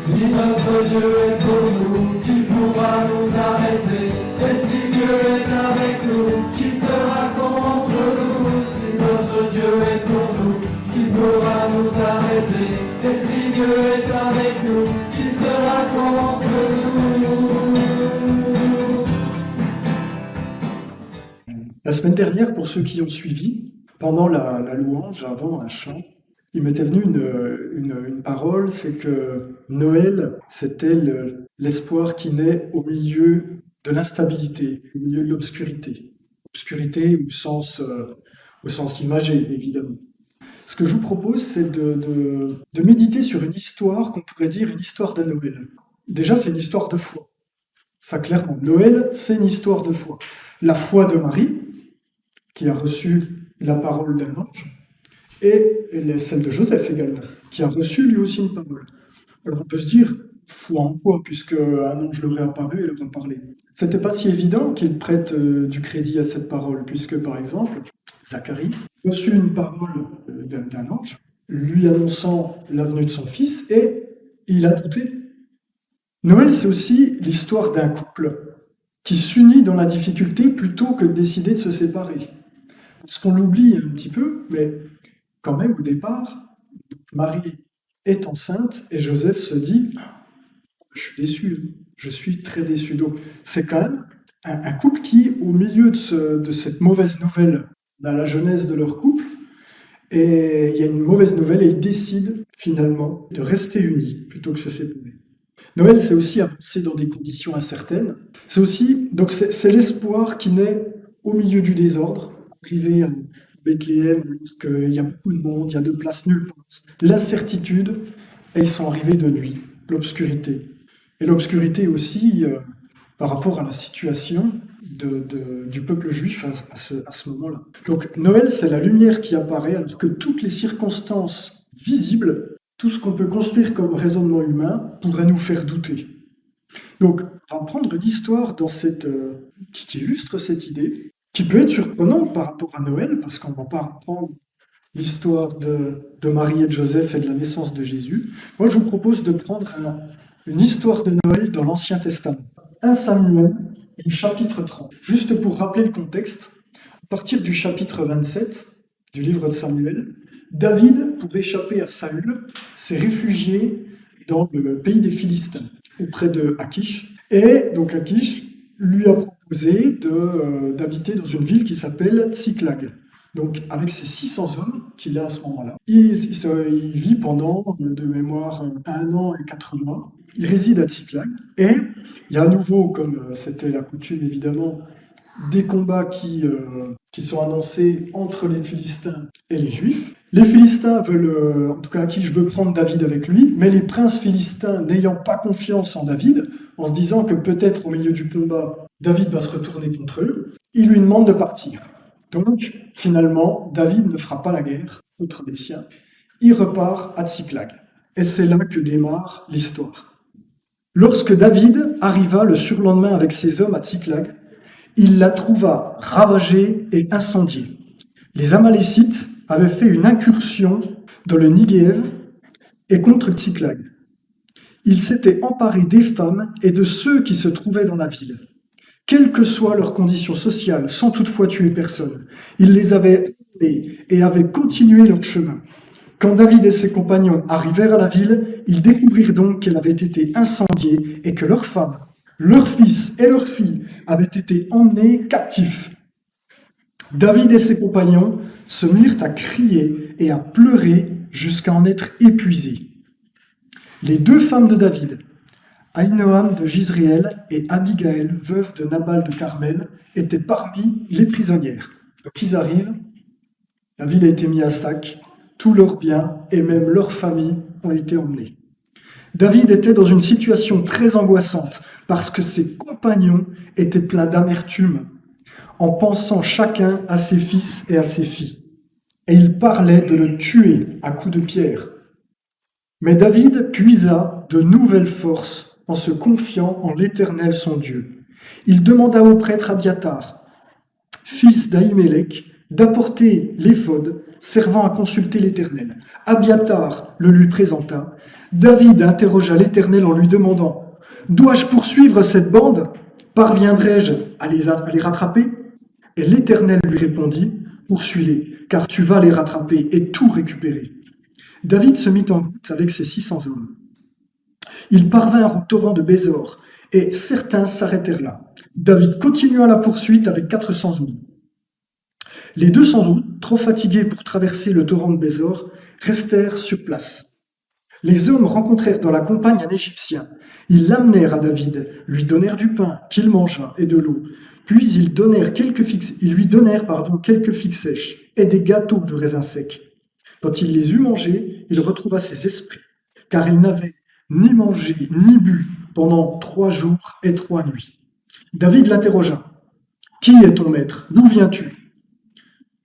Si notre Dieu est pour nous, qui pourra nous arrêter? Et si Dieu est avec nous, qui sera contre nous? Si notre Dieu est pour nous, qui pourra nous arrêter? Et si Dieu est avec nous, qui sera contre nous? La semaine dernière, pour ceux qui ont suivi, pendant la louange, avant un chant, il m'était venu une parole, c'est que Noël, c'était l'espoir qui naît au milieu de l'instabilité, au milieu de l'obscurité. Obscurité au sens imagé, évidemment. Ce que je vous propose, c'est de méditer sur une histoire qu'on pourrait dire une histoire de Noël. Déjà, c'est une histoire de foi. Ça, clairement. Noël, c'est une histoire de foi. La foi de Marie, qui a reçu la parole d'un ange, et celle de Joseph également, qui a reçu lui aussi une parole. Alors on peut se dire, foi en quoi, puisque un ange leur est apparu et leur a parlé. C'était pas si évident qu'il prête du crédit à cette parole, puisque par exemple, Zacharie a reçu une parole d'un ange, lui annonçant la venue de son fils, et il a douté. Noël, c'est aussi l'histoire d'un couple qui s'unit dans la difficulté plutôt que de décider de se séparer. Parce qu'on l'oublie un petit peu, mais quand même, au départ, Marie est enceinte et Joseph se dit « Je suis déçu, je suis très déçu ». Donc, c'est quand même un couple qui, au milieu de cette mauvaise nouvelle, dans la genèse de leur couple, et il y a une mauvaise nouvelle et ils décident finalement de rester unis plutôt que de se séparer. Noël, c'est aussi avancer dans des conditions incertaines. C'est aussi, donc c'est l'espoir qui naît au milieu du désordre, arrivé à Bethléem, lorsqu'il y a beaucoup de monde, il y a de place nulle part. L'incertitude, et ils sont arrivés de nuit, l'obscurité. Et l'obscurité aussi par rapport à la situation du peuple juif à ce moment-là. Donc Noël, c'est la lumière qui apparaît alors que toutes les circonstances visibles, tout ce qu'on peut construire comme raisonnement humain, pourrait nous faire douter. Donc on va prendre une histoire qui illustre cette idée, qui peut être surprenante par rapport à Noël, parce qu'on ne va pas reprendre l'histoire de Marie et de Joseph et de la naissance de Jésus. Moi, je vous propose de prendre une histoire de Noël dans l'Ancien Testament. 1 Samuel, chapitre 30. Juste pour rappeler le contexte, à partir du chapitre 27 du livre de Samuel, David, pour échapper à Saül, s'est réfugié dans le pays des Philistins, auprès de Achish. Et donc Achish lui a proposé d'habiter dans une ville qui s'appelle Tsiklag. Donc avec ses 600 hommes qu'il a à ce moment-là. Il vit pendant, de mémoire, 1 an et 4 mois. Il réside à Tsiklag. Et il y a à nouveau, comme c'était la coutume évidemment, des combats qui sont annoncés entre les Philistins et les Juifs. Les Philistins veulent, en tout cas Achish veut prendre David avec lui, mais les princes philistins, n'ayant pas confiance en David, en se disant que peut-être au milieu du combat, David va se retourner contre eux, ils lui demandent de partir. Donc, finalement, David ne fera pas la guerre contre les siens. Il repart à Tsiklag. Et c'est là que démarre l'histoire. Lorsque David arriva le surlendemain avec ses hommes à Tsiklag, il la trouva ravagée et incendiée. Les Amalécites avaient fait une incursion dans le Néguev et contre Tsiklag. Ils s'étaient emparés des femmes et de ceux qui se trouvaient dans la ville. Quelle que soit leur condition sociale, sans toutefois tuer personne, ils les avaient emmenés et avaient continué leur chemin. Quand David et ses compagnons arrivèrent à la ville, ils découvrirent donc qu'elle avait été incendiée et que leurs femmes, leurs fils et leurs filles avaient été emmenés captifs. David et ses compagnons se mirent à crier et à pleurer jusqu'à en être épuisés. Les 2 femmes de David, Ahinoam de Jizréel et Abigaël, veuve de Nabal de Carmel, étaient parmi les prisonnières. Donc ils arrivent, la ville a été mise à sac, tous leurs biens et même leurs familles ont été emmenés. David était dans une situation très angoissante parce que ses compagnons étaient pleins d'amertume en pensant chacun à ses fils et à ses filles. Et ils parlaient de le tuer à coups de pierre. Mais David puisa de nouvelles forces en se confiant en l'Éternel son Dieu. Il demanda au prêtre Abiatar, fils d'Ahimelech, d'apporter l'éphod servant à consulter l'Éternel. Abiathar le lui présenta. David interrogea l'Éternel en lui demandant « Dois-je poursuivre cette bande? Parviendrai-je à les rattraper ?» Et l'Éternel lui répondit « Poursuis-les, car tu vas les rattraper et tout récupérer. » David se mit en route avec ses 600 hommes. Ils parvinrent au torrent de Bésor, et certains s'arrêtèrent là. David continua la poursuite avec 400 hommes. Les 200 autres, trop fatigués pour traverser le torrent de Bésor, restèrent sur place. Les hommes rencontrèrent dans la campagne un Égyptien. Ils l'amenèrent à David, lui donnèrent du pain qu'il mangea et de l'eau. Puis ils lui donnèrent quelques figues sèches et des gâteaux de raisins secs. Quand il les eut mangés, il retrouva ses esprits, car il n'avait ni mangé ni bu pendant 3 jours et 3 nuits. David l'interrogea. « Qui est ton maître? D'où viens-tu » ?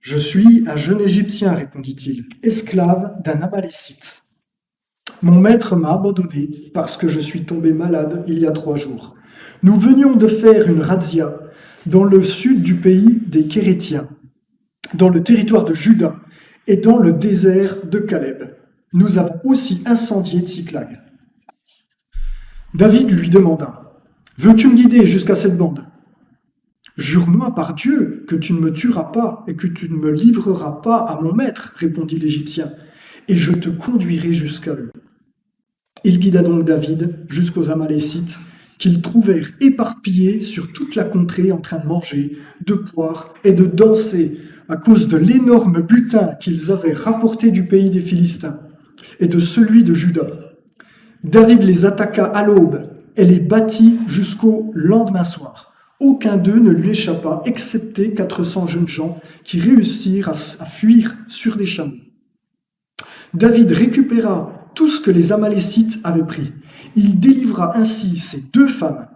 « Je suis un jeune Égyptien, répondit-il, esclave d'un Amalécite. Mon maître m'a abandonné parce que je suis tombé malade il y a 3 jours. Nous venions de faire une razzia dans le sud du pays des Kérétiens, dans le territoire de Juda et dans le désert de Caleb. Nous avons aussi incendié Tsiklag. » David lui demanda « Veux-tu me guider jusqu'à cette bande ? Jure-moi par Dieu que tu ne me tueras pas et que tu ne me livreras pas à mon maître, répondit l'Égyptien, et je te conduirai jusqu'à eux. Il guida donc David jusqu'aux Amalécites, qu'ils trouvèrent éparpillés sur toute la contrée en train de manger, de boire et de danser à cause de l'énorme butin qu'ils avaient rapporté du pays des Philistins et de celui de Juda. David les attaqua à l'aube et les battit jusqu'au lendemain soir. Aucun d'eux ne lui échappa, excepté 400 jeunes gens qui réussirent à fuir sur des chameaux. David récupéra tout ce que les Amalécites avaient pris. Il délivra ainsi ses 2 femmes.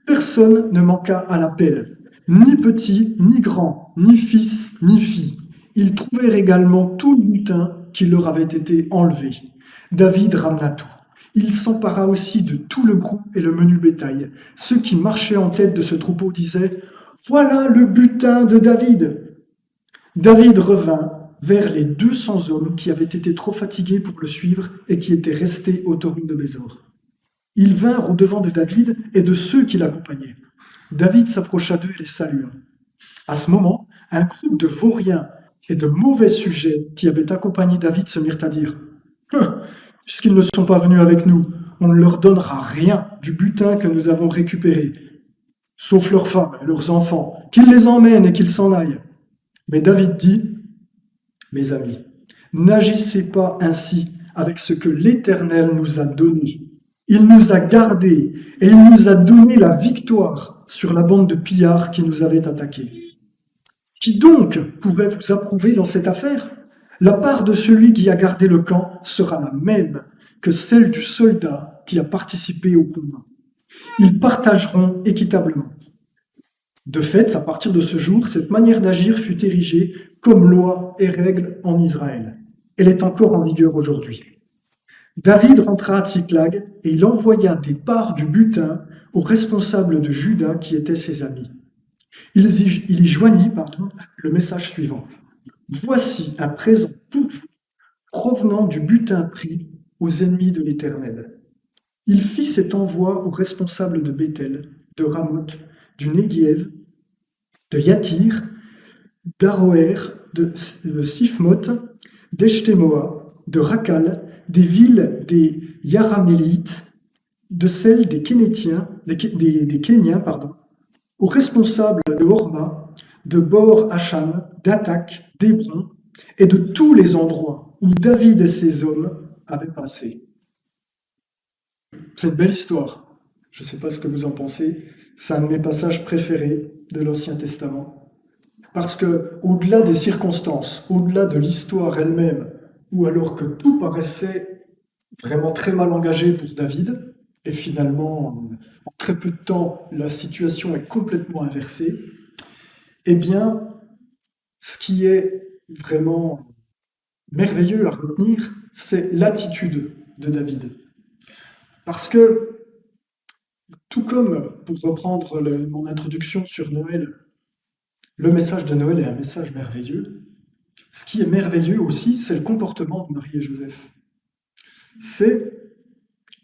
Personne ne manqua à l'appel, ni petit, ni grand, ni fils, ni fille. Ils trouvèrent également tout le butin qui leur avait été enlevé. David ramena tout. Il s'empara aussi de tout le groupe et le menu bétail. Ceux qui marchaient en tête de ce troupeau disaient « Voilà le butin de David !» David revint vers les 200 hommes qui avaient été trop fatigués pour le suivre et qui étaient restés au torrent de Bésor. Ils vinrent au-devant de David et de ceux qui l'accompagnaient. David s'approcha d'eux et les salua. À ce moment, un groupe de vauriens et de mauvais sujets qui avaient accompagné David se mirent à dire « Puisqu'ils ne sont pas venus avec nous, on ne leur donnera rien du butin que nous avons récupéré, sauf leurs femmes et leurs enfants, qu'ils les emmènent et qu'ils s'en aillent. » Mais David dit « Mes amis, n'agissez pas ainsi avec ce que l'Éternel nous a donné. Il nous a gardés et il nous a donné la victoire sur la bande de pillards qui nous avait attaqués. Qui donc pourrait vous approuver dans cette affaire ? La part de celui qui a gardé le camp sera la même que celle du soldat qui a participé au combat. Ils partageront équitablement. » De fait, à partir de ce jour, cette manière d'agir fut érigée comme loi et règle en Israël. Elle est encore en vigueur aujourd'hui. David rentra à Tsiklag et il envoya des parts du butin aux responsables de Juda qui étaient ses amis. Il y joignit le message suivant. « Voici un présent pour vous, provenant du butin pris aux ennemis de l'Éternel. » Il fit cet envoi aux responsables de Béthel, de Ramoth, du Néguiev, de Yatir, d'Aroer, de Siphmoth, d'Eshtemoa, de Rakal, des villes des Yaramélites, de celles des Kéniens, aux responsables de Horma, de Bor Hachan, d'Atak, d'Hébron, et de tous les endroits où David et ses hommes avaient passé. C'est une belle histoire. Je ne sais pas ce que vous en pensez. C'est un de mes passages préférés de l'Ancien Testament. Parce que, au-delà des circonstances, au-delà de l'histoire elle-même, ou alors que tout paraissait vraiment très mal engagé pour David, et finalement, en très peu de temps, la situation est complètement inversée, eh bien, ce qui est vraiment merveilleux à retenir, c'est l'attitude de David. Parce que, tout comme, pour reprendre mon introduction sur Noël, Le message de Noël est un message merveilleux. Ce qui est merveilleux aussi, c'est le comportement de Marie et Joseph. C'est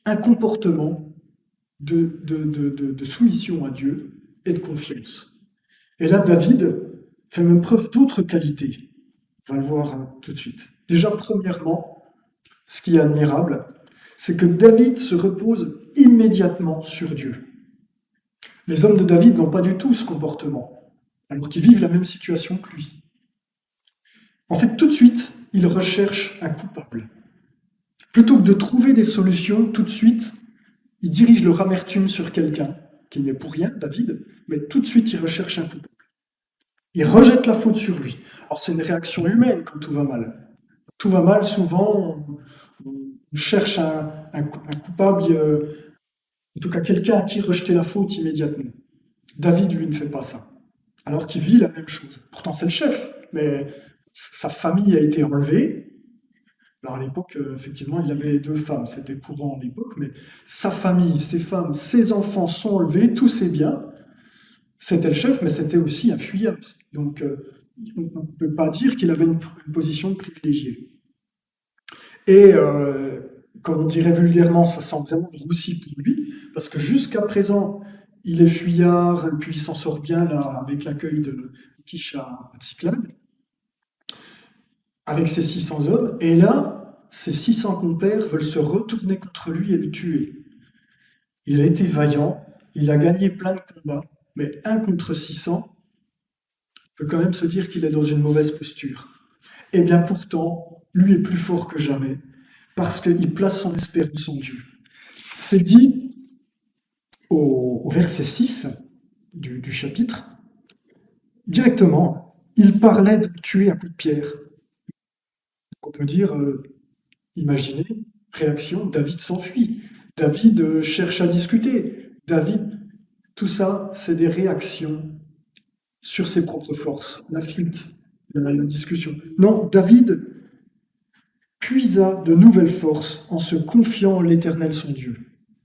un comportement de soumission à Dieu et de confiance. Et là, David fait même preuve d'autres qualités. On va le voir tout de suite. Déjà, premièrement, ce qui est admirable, c'est que David se repose immédiatement sur Dieu. Les hommes de David n'ont pas du tout ce comportement, alors qu'ils vivent la même situation que lui. En fait, tout de suite, ils recherchent un coupable. Plutôt que de trouver des solutions, tout de suite, ils dirigent leur amertume sur quelqu'un, qui n'est pour rien, David, mais tout de suite, ils recherchent un coupable. Ils rejettent la faute sur lui. Alors, c'est une réaction humaine quand tout va mal. Tout va mal, souvent, on cherche un coupable, en tout cas quelqu'un à qui rejeter la faute immédiatement. David, lui, ne fait pas ça, alors qu'il vit la même chose. Pourtant, c'est le chef, mais sa famille a été enlevée. Alors à l'époque, effectivement, il avait 2 femmes, c'était courant à l'époque, mais sa famille, ses femmes, ses enfants sont enlevés, tous ses biens. C'était le chef, mais c'était aussi un fuyard. Donc, on ne peut pas dire qu'il avait une position privilégiée. Et, comme on dirait vulgairement, ça sent vraiment le roussi pour lui, parce que jusqu'à présent, il est fuyard, et puis il s'en sort bien là, avec l'accueil de Kish à Tsiklag, avec ses 600 hommes, et là, ses 600 compères veulent se retourner contre lui et le tuer. Il a été vaillant, il a gagné plein de combats, mais 1 contre 600, on peut quand même se dire qu'il est dans une mauvaise posture. Et bien pourtant, lui est plus fort que jamais, parce qu'il place son espérance en Dieu. C'est dit au verset 6 du chapitre, directement, il parlait de le tuer à coups de pierre. On peut dire, imaginez, réaction, David s'enfuit, David cherche à discuter, David, tout ça, c'est des réactions sur ses propres forces, la fuite, la discussion. Non, David puisa de nouvelles forces en se confiant en l'Éternel son Dieu.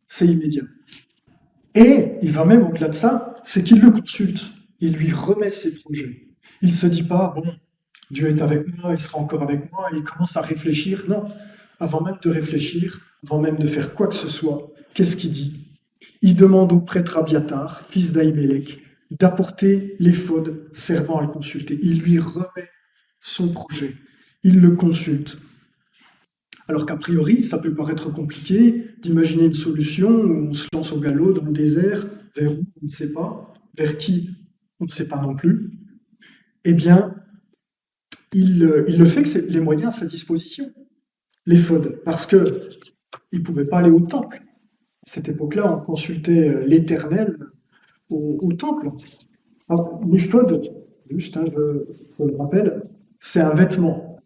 C'est immédiat. Et il va même au-delà de ça, c'est qu'il le consulte, il lui remet ses projets. Il ne se dit pas, bon, Dieu est avec moi, il sera encore avec moi, et il commence à réfléchir. Non, avant même de réfléchir, avant même de faire quoi que ce soit, qu'est-ce qu'il dit? Il demande au prêtre Abiatar, fils d'Ahimelech, d'apporter l'éphod servant à le consulter. Il lui remet son projet, il le consulte. Alors qu'a priori, ça peut paraître compliqué d'imaginer une solution où on se lance au galop dans le désert, vers où on ne sait pas, vers qui on ne sait pas non plus. Eh bien, il le fait que les moyens à sa disposition, l'éphod, parce qu'il ne pouvait pas aller au temple. À cette époque-là, on consultait l'Éternel au temple. L'éphod, juste, je le rappelle, c'est un vêtement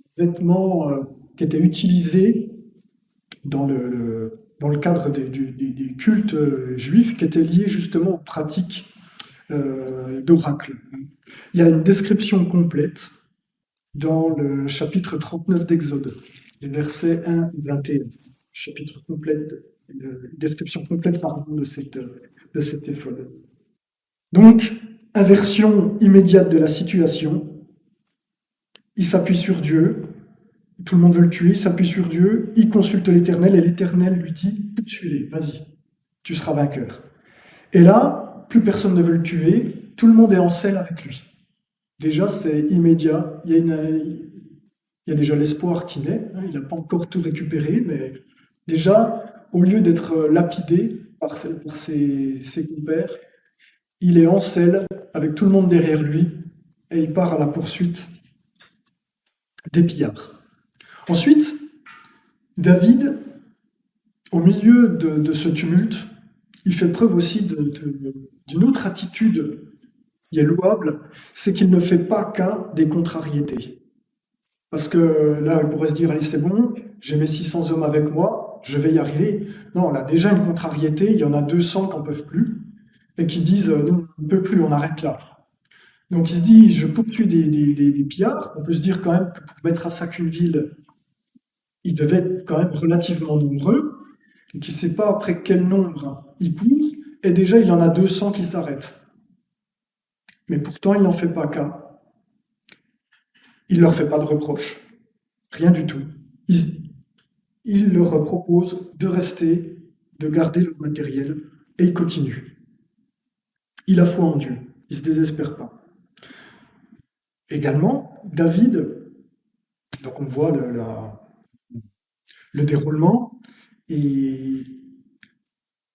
qui était utilisé dans le cadre du culte juif, qui était lié justement aux pratiques d'oracle. Il y a une description complète dans le chapitre 39 d'Exode, les versets 1 et 21. Chapitre complet, description complète de cet éphod. Donc, inversion immédiate de la situation. Il s'appuie sur Dieu. Tout le monde veut le tuer, il s'appuie sur Dieu, il consulte l'Éternel, et l'Éternel lui dit « Tue-les, vas-y, tu seras vainqueur. » Et là, plus personne ne veut le tuer, tout le monde est en selle avec lui. Déjà, c'est immédiat, il y a déjà l'espoir qui naît, il n'a pas encore tout récupéré, mais déjà, au lieu d'être lapidé par ses compères, il est en selle avec tout le monde derrière lui, et il part à la poursuite des pillards. Ensuite, David, au milieu de ce tumulte, il fait preuve aussi d'une autre attitude qui est louable, c'est qu'il ne fait pas cas des contrariétés. Parce que là, il pourrait se dire, allez, c'est bon, j'ai mes 600 hommes avec moi, je vais y arriver. Non, là, déjà une contrariété, il y en a 200 qui n'en peuvent plus, et qui disent, non, on ne peut plus, on arrête là. Donc il se dit, je poursuis des pillards. On peut se dire quand même que pour mettre à sac une ville, ils devaient être quand même relativement nombreux. Donc il ne sait pas après quel nombre il court, et déjà il y en a 200 qui s'arrêtent. Mais pourtant, il n'en fait pas cas. Il ne leur fait pas de reproches. Rien du tout. Il leur propose de rester, de garder leur matériel, et il continue. Il a foi en Dieu. Il ne se désespère pas. Également, David, donc on voit le déroulement, et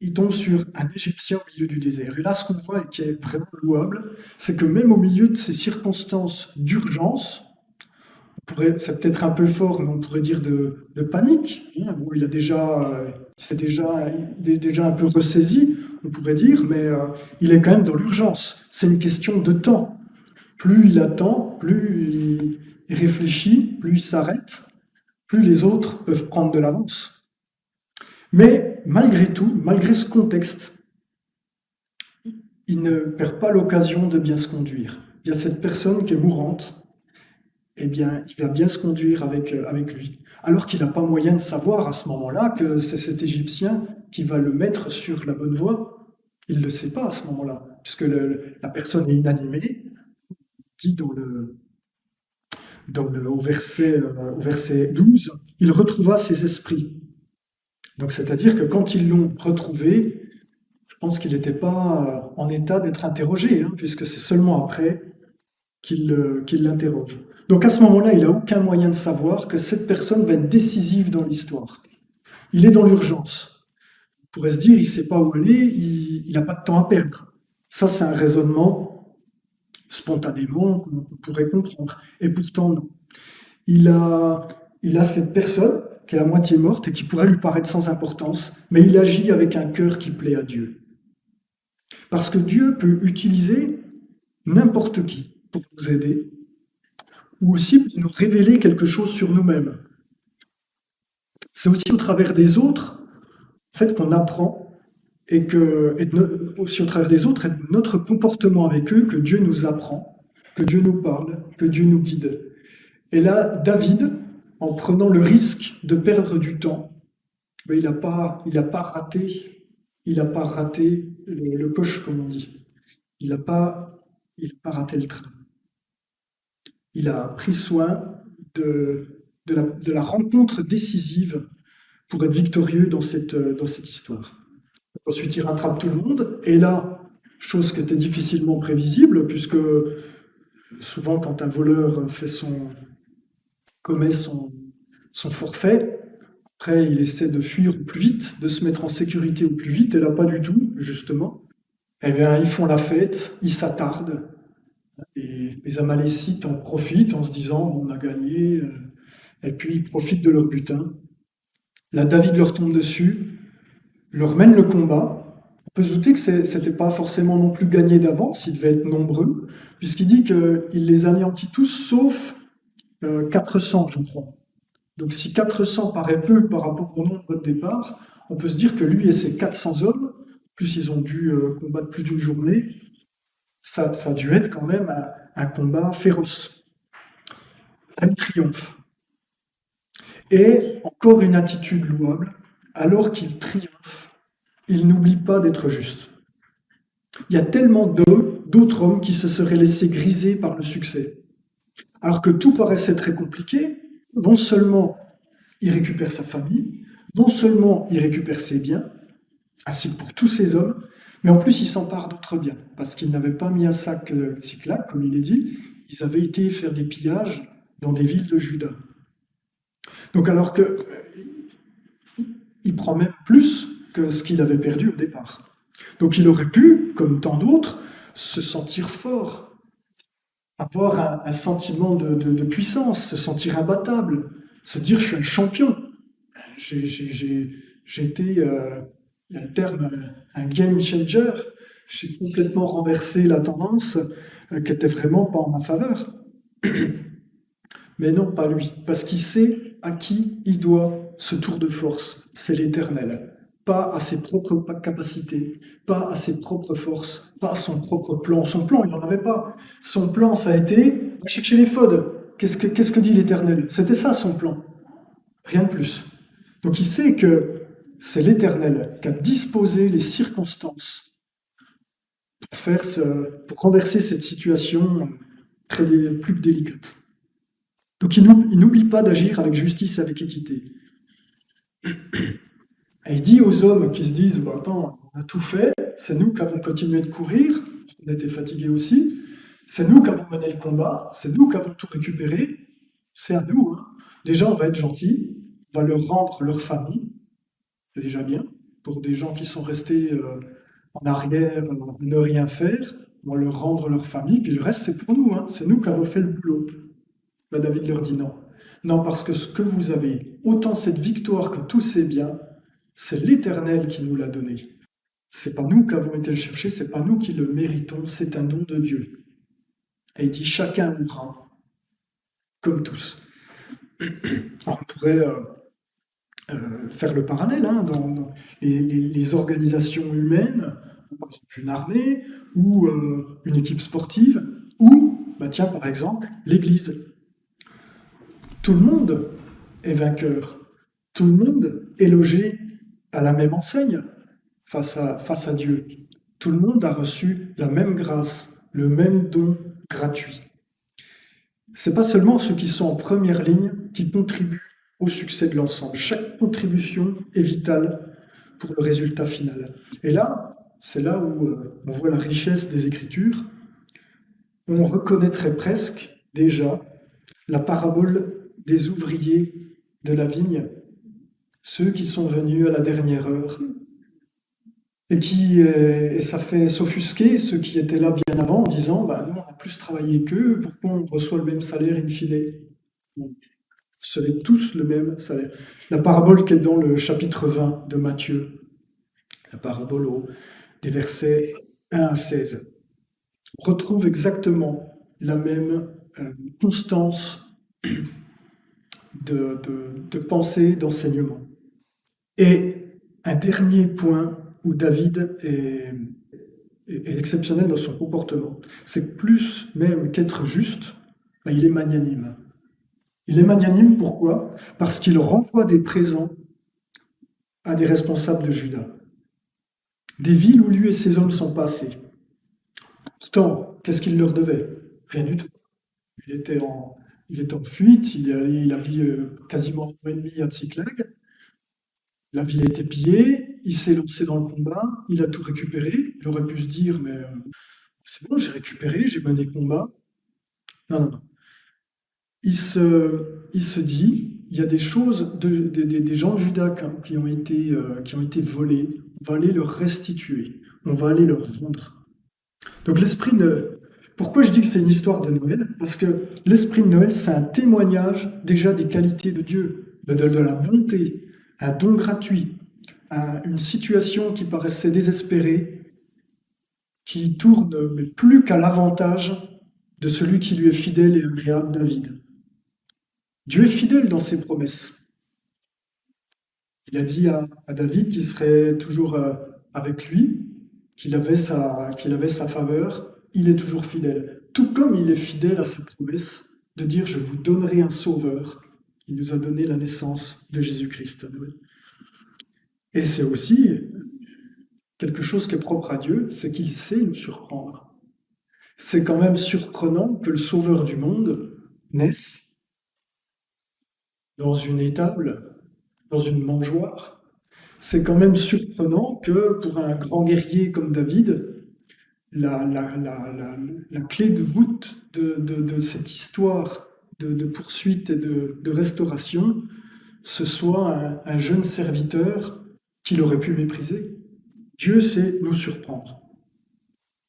il tombe sur un Égyptien au milieu du désert. Et là, ce qu'on voit et qui est vraiment louable, c'est que même au milieu de ces circonstances d'urgence, c'est peut-être un peu fort, mais on pourrait dire de panique, hein, où il s'est déjà un peu ressaisi, on pourrait dire, mais il est quand même dans l'urgence. C'est une question de temps. Plus il attend, plus il réfléchit, plus il s'arrête, plus les autres peuvent prendre de l'avance. Mais malgré tout, malgré ce contexte, il ne perd pas l'occasion de bien se conduire. Il y a cette personne qui est mourante, eh bien, il va bien se conduire avec lui. Alors qu'il n'a pas moyen de savoir à ce moment-là que c'est cet Égyptien qui va le mettre sur la bonne voie. Il ne le sait pas à ce moment-là, puisque la personne est inanimée, dit au verset 12, il retrouva ses esprits. Donc, c'est-à-dire que quand ils l'ont retrouvé, je pense qu'il n'était pas en état d'être interrogé, hein, puisque c'est seulement après qu'il l'interroge. Donc à ce moment-là, il n'a aucun moyen de savoir que cette personne va être décisive dans l'histoire. Il est dans l'urgence. On pourrait se dire, il ne sait pas où aller, il n'a pas de temps à perdre. Ça, c'est un raisonnement spontanément qu'on pourrait comprendre. Et pourtant, non. Il a cette personne qui est à moitié morte et qui pourrait lui paraître sans importance, mais il agit avec un cœur qui plaît à Dieu. Parce que Dieu peut utiliser n'importe qui pour nous aider, ou aussi pour nous révéler quelque chose sur nous-mêmes. C'est aussi au travers des autres, en fait, qu'on apprend, aussi au travers des autres, et de notre comportement avec eux, que Dieu nous apprend, que Dieu nous parle, que Dieu nous guide. Et là, David, en prenant le risque de perdre du temps, ben, il n'a pas raté le coche, comme on dit. Il n'a pas raté le train. Il a pris soin de la rencontre décisive pour être victorieux dans cette histoire. Ensuite, il rattrape tout le monde, et là, chose qui était difficilement prévisible, puisque souvent, quand un voleur commet son forfait, après, il essaie de fuir au plus vite, de se mettre en sécurité au plus vite, et là, pas du tout, justement. Eh bien, ils font la fête, ils s'attardent, et les Amalécites en profitent en se disant bon, on a gagné, et puis ils profitent de leur butin. Là, David leur tombe dessus, leur mène le combat. On peut se douter que c'était pas forcément non plus gagné d'avance, ils devaient être nombreux, puisqu'il dit qu'il les anéantit tous sauf 400, je crois. Donc si 400 paraît peu par rapport au nombre de départ, on peut se dire que lui et ses 400 hommes, plus ils ont dû combattre plus d'une journée, ça a dû être quand même un combat féroce, un triomphe. Et encore une attitude louable, alors qu'il triomphe, il n'oublie pas d'être juste. Il y a tellement d'autres hommes qui se seraient laissés griser par le succès. Alors que tout paraissait très compliqué, non seulement il récupère sa famille, non seulement il récupère ses biens, ainsi que pour tous ces hommes, mais en plus il s'empare d'autres biens, parce qu'ils n'avaient pas mis un sac Cyclac, comme il est dit, ils avaient été faire des pillages dans des villes de Juda. Donc alors que il prend même plus que ce qu'il avait perdu au départ. Donc il aurait pu, comme tant d'autres, se sentir fort, avoir un sentiment de puissance, se sentir imbattable, se dire je suis un champion. J'ai été, il y a le terme, un game changer. J'ai complètement renversé la tendance qui était vraiment pas en ma faveur. Mais non, pas lui, parce qu'il sait à qui il doit ce tour de force. C'est l'Éternel. Pas à ses propres capacités, pas à ses propres forces, pas à son propre plan. Son plan, il n'en avait pas. Son plan, ça a été chercher l'éphod. Qu'est-ce que dit l'Éternel? C'était ça son plan. Rien de plus. Donc il sait que c'est l'Éternel qui a disposé les circonstances pour renverser cette situation plus que délicate. Donc il n'oublie pas d'agir avec justice et avec équité. Et il dit aux hommes qui se disent bah, attends, on a tout fait, c'est nous qui avons continué de courir, on était fatigués aussi, c'est nous qui avons mené le combat, c'est nous qui avons tout récupéré, c'est à nous. Hein. Déjà, on va être gentils, on va leur rendre leur famille, c'est déjà bien. Pour des gens qui sont restés en arrière, ne rien faire, on va leur rendre leur famille, puis le reste, c'est pour nous, hein. C'est nous qui avons fait le boulot. Ben, David leur dit non. Non, parce que ce que vous avez, autant cette victoire que tous ces biens, c'est l'Éternel qui nous l'a donné. C'est pas nous qui avons été le chercher, c'est pas nous qui le méritons, c'est un don de Dieu. Et il dit chacun aura, comme tous. Alors, on pourrait faire le parallèle hein, dans les organisations humaines, par exemple une armée ou une équipe sportive, ou, bah tiens, par exemple, l'Église. Tout le monde est vainqueur. Tout le monde est logé à la même enseigne face à Dieu. Tout le monde a reçu la même grâce, le même don gratuit. C'est pas seulement ceux qui sont en première ligne qui contribuent au succès de l'ensemble. Chaque contribution est vitale pour le résultat final. Et là, c'est là où on voit la richesse des Écritures. On reconnaîtrait presque déjà la parabole des ouvriers de la vigne, ceux qui sont venus à la dernière heure, et ça fait s'offusquer ceux qui étaient là bien avant en disant bah, nous, on a plus travaillé qu'eux, pourquoi on reçoit le même salaire in fine? Vous recevez tous le même salaire. La parabole qui est dans le chapitre 20 de Matthieu, la parabole des versets 1 à 16, on retrouve exactement la même constance de pensée, d'enseignement. Et un dernier point où David est exceptionnel dans son comportement, c'est que plus même qu'être juste, ben, il est magnanime. Il est magnanime, pourquoi? Parce qu'il renvoie des présents à des responsables de Juda. Des villes où lui et ses hommes sont passés. Pourtant, qu'est-ce qu'il leur devait? Rien du tout. Il était en fuite, il a vu quasiment un mois et demi à Tsiklag. La ville a été pillée, il s'est lancé dans le combat, il a tout récupéré. Il aurait pu se dire, mais c'est bon, j'ai récupéré, j'ai mené le combat. Non, non, non. Il se dit, il y a des choses, des gens de Juda qui ont été volés, on va aller leur restituer, on va aller leur rendre. Donc pourquoi je dis que c'est une histoire de Noël? Parce que l'esprit de Noël, c'est un témoignage déjà des qualités de Dieu, de la bonté, un don gratuit, une situation qui paraissait désespérée, qui tourne mais plus qu'à l'avantage de celui qui lui est fidèle et agréable, David. Dieu est fidèle dans ses promesses. Il a dit à David qu'il serait toujours avec lui, qu'il avait sa faveur. Il est toujours fidèle. Tout comme il est fidèle à sa promesse de dire « Je vous donnerai un sauveur ». Il nous a donné la naissance de Jésus-Christ à Noël. Et c'est aussi quelque chose qui est propre à Dieu, c'est qu'il sait nous surprendre. C'est quand même surprenant que le sauveur du monde naisse dans une étable, dans une mangeoire. C'est quand même surprenant que pour un grand guerrier comme David, la clé de voûte de cette histoire de poursuite et de restauration, ce soit un jeune serviteur qu'il aurait pu mépriser. Dieu sait nous surprendre.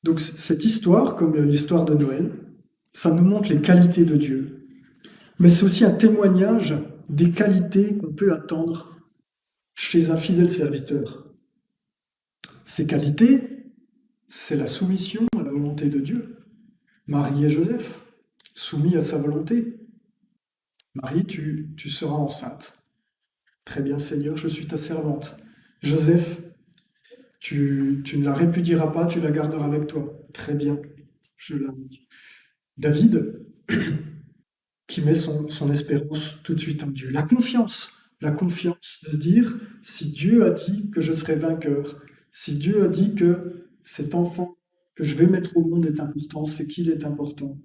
Donc cette histoire, comme l'histoire de Noël, ça nous montre les qualités de Dieu. Mais c'est aussi un témoignage des qualités qu'on peut attendre chez un fidèle serviteur. Ces qualités, c'est la soumission à la volonté de Dieu. Marie et Joseph, soumis à sa volonté. Marie, tu seras enceinte. Très bien, Seigneur, je suis ta servante. Joseph, tu ne la répudieras pas, tu la garderas avec toi. Très bien, je la... David, qui met son espérance tout de suite en Dieu. La confiance de se dire, si Dieu a dit que je serai vainqueur, si Dieu a dit que cet enfant que je vais mettre au monde est important, c'est qu'il est important.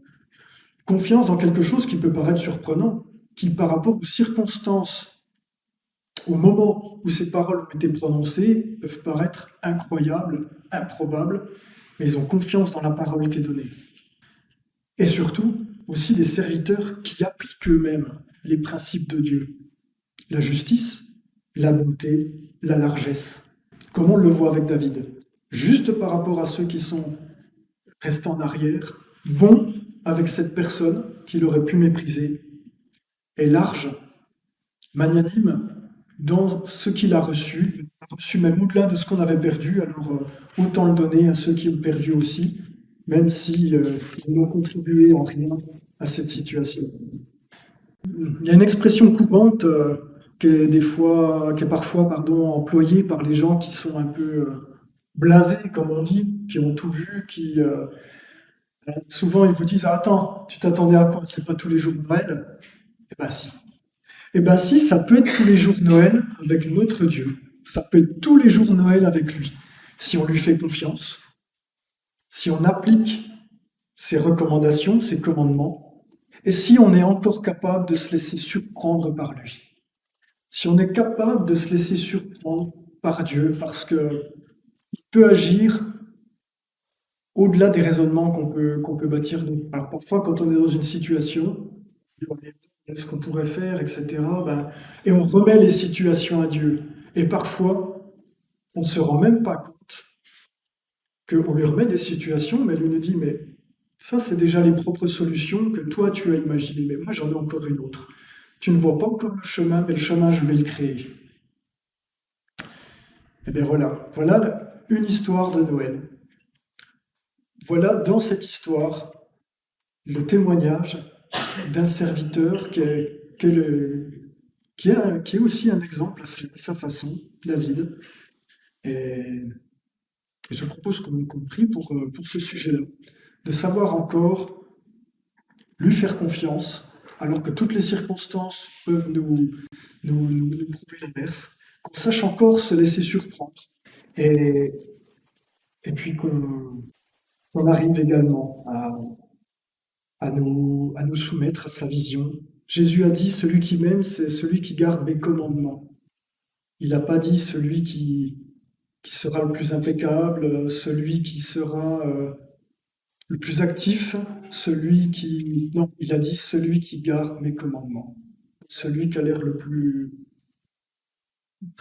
Confiance dans quelque chose qui peut paraître surprenant, qui par rapport aux circonstances, au moment où ces paroles ont été prononcées, peuvent paraître incroyables, improbables, mais ils ont confiance dans la parole qui est donnée. Et surtout, aussi des serviteurs qui appliquent eux-mêmes les principes de Dieu. La justice, la bonté, la largesse. Comme on le voit avec David. Juste par rapport à ceux qui sont restés en arrière, bon avec cette personne qu'il aurait pu mépriser, et large, magnanime dans ce qu'il a reçu même au-delà de ce qu'on avait perdu, alors autant le donner à ceux qui ont perdu aussi, même si ils n'ont contribué en rien à cette situation. Il y a une expression courante qui est parfois employée par les gens qui sont un peu blasés, comme on dit, qui ont tout vu, souvent ils vous disent «Ah, attends, tu t'attendais à quoi? C'est pas tous les jours Noël?» Eh ben si. Eh bien si, ça peut être tous les jours Noël avec notre Dieu. Ça peut être tous les jours Noël avec lui. Si on lui fait confiance, si on applique ses recommandations, ses commandements, et si on est encore capable de se laisser surprendre par lui. Si on est capable de se laisser surprendre par Dieu, parce qu'il peut agir au-delà des raisonnements qu'on peut bâtir. Alors parfois, quand on est dans une situation, ce qu'on pourrait faire, etc., et on remet les situations à Dieu. Et parfois, on ne se rend même pas compte qu'on lui remet des situations, mais lui nous dit, mais ça, c'est déjà les propres solutions que toi, tu as imaginées, mais moi, j'en ai encore une autre. Tu ne vois pas encore le chemin, mais le chemin, je vais le créer. Et bien voilà une histoire de Noël. Voilà, dans cette histoire, le témoignage d'un serviteur qui est aussi un exemple à sa façon, David. Et je propose qu'on prie pour ce sujet-là, de savoir encore lui faire confiance, alors que toutes les circonstances peuvent nous prouver l'inverse, qu'on sache encore se laisser surprendre, et puis qu'on arrive également à nous soumettre à sa vision. Jésus a dit, celui qui m'aime, c'est celui qui garde mes commandements. Il n'a pas dit celui qui sera le plus impeccable, celui qui sera le plus actif, Non, il a dit celui qui garde mes commandements. Celui qui a l'air le plus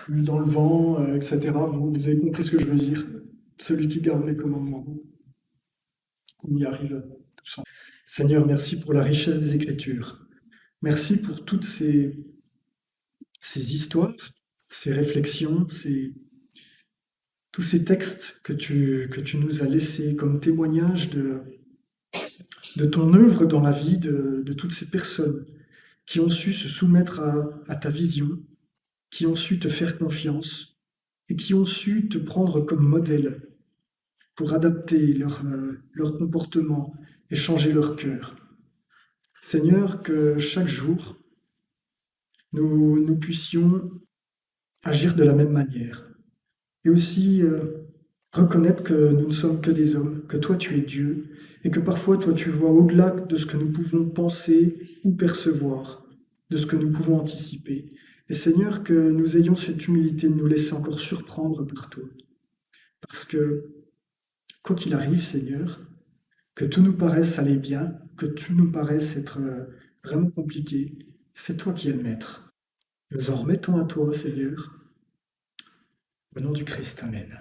dans le vent, etc. Vous avez compris ce que je veux dire. Celui qui garde mes commandements. On y arrive tous ensemble. Seigneur, merci pour la richesse des Écritures. Merci pour toutes ces histoires, ces réflexions, tous ces textes que tu nous as laissés comme témoignage de ton œuvre dans la vie de toutes ces personnes qui ont su se soumettre à ta vision, qui ont su te faire confiance et qui ont su te prendre comme modèle pour adapter leur comportement et changer leur cœur. Seigneur, que chaque jour, nous puissions agir de la même manière. Et aussi reconnaître que nous ne sommes que des hommes, que toi tu es Dieu, et que parfois toi tu vois au-delà de ce que nous pouvons penser ou percevoir, de ce que nous pouvons anticiper. Et Seigneur, que nous ayons cette humilité de nous laisser encore surprendre par toi. Parce que, quoi qu'il arrive, Seigneur, que tout nous paraisse aller bien, que tout nous paraisse être vraiment compliqué, c'est toi qui es le maître. Nous en remettons à toi, Seigneur. Au nom du Christ, Amen.